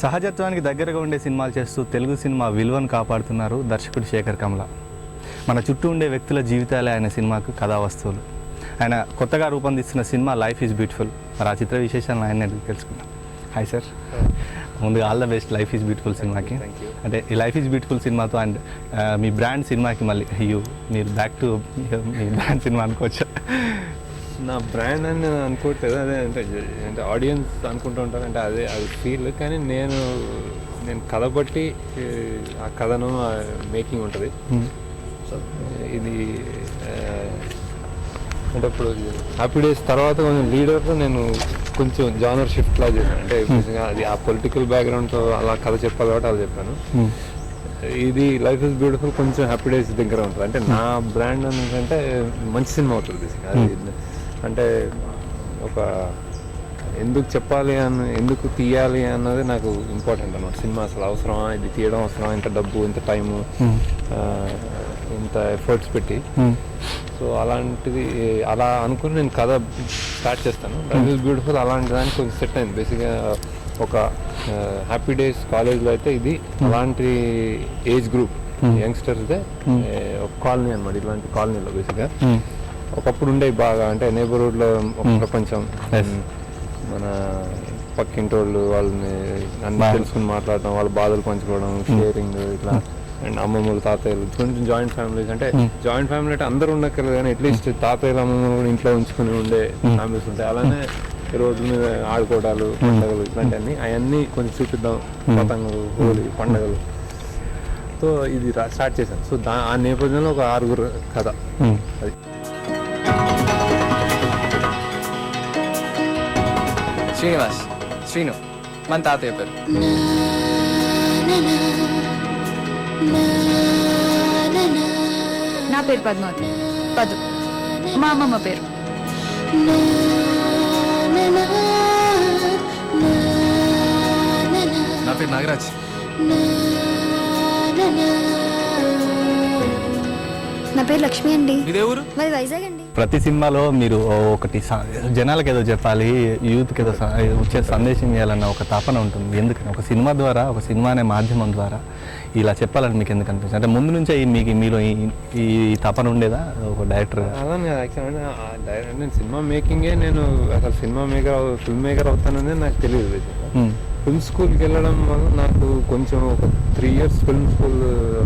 సహజత్వానికి దగ్గరగా ఉండే సినిమాలు చేస్తూ తెలుగు సినిమా విలువను కాపాడుతున్నారు దర్శకుడు శేఖర్ కమల. మన చుట్టూ ఉండే వ్యక్తుల జీవితాలే ఆయన సినిమాకు కథా వస్తువులు. ఆయన కొత్తగా రూపొందిస్తున్న సినిమా లైఫ్ ఈజ్ బ్యూటిఫుల్. మరి ఆ చిత్ర విశేషాలను ఆయన అడిగి తెలుసుకున్నాం. హాయ్ సార్, ముందుగా all the best life is beautiful సినిమాకి. అంటే ఈ లైఫ్ ఈజ్ బ్యూటిఫుల్ సినిమాతో అండ్ మీ బ్రాండ్ సినిమాకి మళ్ళీ మీరు back to me brand cinema అనుకోవచ్చు. నా బ్రాండ్ అని నేను అనుకోవట్లేదు, అదే అంటే ఆడియన్స్ అనుకుంటూ ఉంటారు, అంటే అది ఫీల్. కానీ నేను కథ బట్టి ఆ కథను మేకింగ్ ఉంటుంది. సో ఇది అంటే ఇప్పుడు హ్యాపీ డేస్ తర్వాత కొంచెం లీడర్తో నేను కొంచెం జానర్ షిఫ్ట్ లా చేశాను. అంటే అది ఆ పొలిటికల్ బ్యాక్గ్రౌండ్తో అలా కథ చెప్పాలి కాబట్టి అలా చెప్పాను. ఇది లైఫ్ ఇస్ బ్యూటిఫుల్ కొంచెం హ్యాపీ డేస్ దగ్గర ఉంటుంది. అంటే నా బ్రాండ్ అంటే మంచి సినిమా అవుతుంది బేసిక్గా. అది అంటే ఒక ఎందుకు చెప్పాలి ఎందుకు తీయాలి అన్నది నాకు ఇంపార్టెంట్ అన్నమాట. సినిమా అసలు అవసరమా, ఇది తీయడం అవసరమా, ఇంత డబ్బు, ఇంత టైము, ఇంత ఎఫర్ట్స్ పెట్టి. సో అలాంటిది అలా అనుకుని నేను కథ స్టార్ట్ చేస్తాను. లైఫ్ ఇస్ బ్యూటిఫుల్ అలాంటి దానికి కొంచెం సెట్ అయింది. బేసిక్గా ఒక హ్యాపీ డేస్ కాలేజ్లో అయితే ఇది అలాంటి ఏజ్ గ్రూప్ యంగ్స్టర్స్దే ఒక కాలనీ అనమాట. ఇలాంటి కాలనీలో బేసిక్గా ఒకప్పుడు ఉండేవి బాగా, అంటే నైబర్హుడ్లో ఒక ప్రపంచం, మన పక్కింటి వాళ్ళని అన్ని తెలుసుకుని మాట్లాడటం, వాళ్ళ బాధలు పంచుకోవడం, షేరింగ్ ఇట్లా. అండ్ అమ్మమ్మలు, తాతయ్యలు, కొంచెం జాయింట్ ఫ్యామిలీస్. అంటే జాయింట్ ఫ్యామిలీ అంటే అందరూ ఉండక్కర్లేదు, కానీ అట్లీస్ట్ తాతయ్యలు, అమ్మమ్మలు కూడా ఇంట్లో ఉంచుకుని ఉండే ఫ్యామిలీస్ ఉంటాయి. అలానే రోడ్ల మీద ఆడుకోవడాలు, పండుగలు ఇట్లాంటివన్నీ అవన్నీ కొంచెం చూపిద్దాం. పతంగులు, హోలీ, పండుగలు. సో ఇది స్టార్ట్ చేశాను. సో ఆ నేపథ్యంలో ఒక 6 కథ అది. శ్రీనివాస్, శ్రీను మన తాతయ్య పేరు. నా పేరు పద్మావతి, పదు మా అమ్మమ్మ పేరు. నా పేరు నాగరాజ్. నా పేరు లక్ష్మి అండి. ఇదే ఊరు? మరి వైజాగ్ అండి. ప్రతి సినిమాలో మీరు ఒకటి జనాలకు ఏదో చెప్పాలి, యూత్కి ఏదో వచ్చే సందేశం ఇవ్వాలన్న ఒక తపన ఉంటుంది. ఎందుకని ఒక సినిమా ద్వారా, ఒక సినిమా అనే మాధ్యమం ద్వారా ఇలా చెప్పాలని మీకు ఎందుకు అనిపిస్తుంది? అంటే ముందు నుంచే మీలో ఈ తపన ఉండేదా ఒక డైరెక్టర్? అలా యాక్చువల్గా నేను సినిమా మేకింగే, నేను అసలు ఫిల్మ్ మేకర్ అవుతానని నాకు తెలియదు. ఫిల్మ్ స్కూల్కి వెళ్ళడం వల్ల నాకు కొంచెం ఒక 3 years ఫిల్మ్ స్కూల్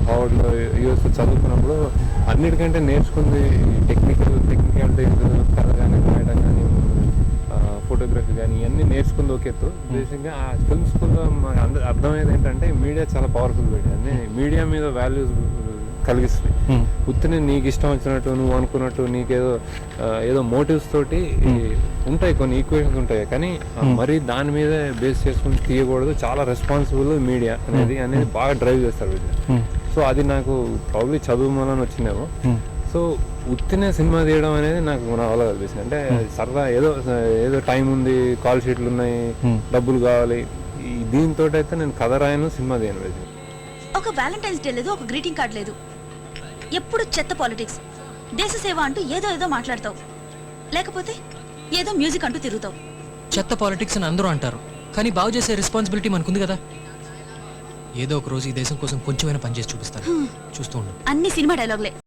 హార్వర్డ్లో యూఎస్ చదువుకున్నప్పుడు అన్నిటికంటే నేర్చుకుంది టెక్నికాలిటీ, కథ కానీ, రాయడం కానీ, ఫోటోగ్రఫీ కానీ, ఇవన్నీ నేర్చుకుంది ఒక ఎత్తు. బేసిక్గా ఆ ఫిల్మ్ స్కూల్లో మాకు అర్థమయ్యేది ఏంటంటే మీడియా చాలా పవర్ఫుల్ మీడియా. అన్నీ మీడియా మీద వాల్యూస్ కలిగిస్తుంది. ఉత్తిని నీకు ఇష్టం వచ్చినట్టు, నువ్వు అనుకున్నట్టు, నీకేదో ఏదో మోటివ్స్ తోటి ఉంటాయి, కొన్ని ఈక్వేషన్స్ ఉంటాయి, కానీ మరీ దాని మీద బేస్ చేసుకుని తీయకూడదు. చాలా రెస్పాన్సిబుల్ మీడియా అనేది బాగా డ్రైవ్ చేస్తారు వీళ్ళు. సో అది నాకు ప్రాబ్లీ చదువు మూలన వచ్చిందేమో. సో ఉత్తినే సినిమా తీయడం అనేది నాకు నా వల్ల కనిపిస్తుంది. అంటే సరదా ఏదో టైం ఉంది, కాల్ షీట్లు ఉన్నాయి, డబ్బులు కావాలి, దీంతో అయితే నేను కథ రాయను, సినిమా తీయను. ఒక వ్యాలంటైన్స్ డే లేదు, ఒక గ్రీటింగ్ కార్డ్ లేదు. ఎప్పుడు చెత్త పాలిటిక్స్, దేశ సేవ అంటూ ఏదో మాట్లాడతావు, లేకపోతే ఏదో మ్యూజిక్ అంటూ తిరుగుతావు. చెత్త పాలిటిక్స్ అని అందరూ అంటారు, కానీ బాగు చేసే రెస్పాన్సిబిలిటీ మనకుంది కదా. ఏదో ఒక రోజు ఈ దేశం కోసం కొంచెమైనా పనిచేసి చూపిస్తాను, చూస్తూ ఉండు. అన్ని సినిమా డైలాగ్లే.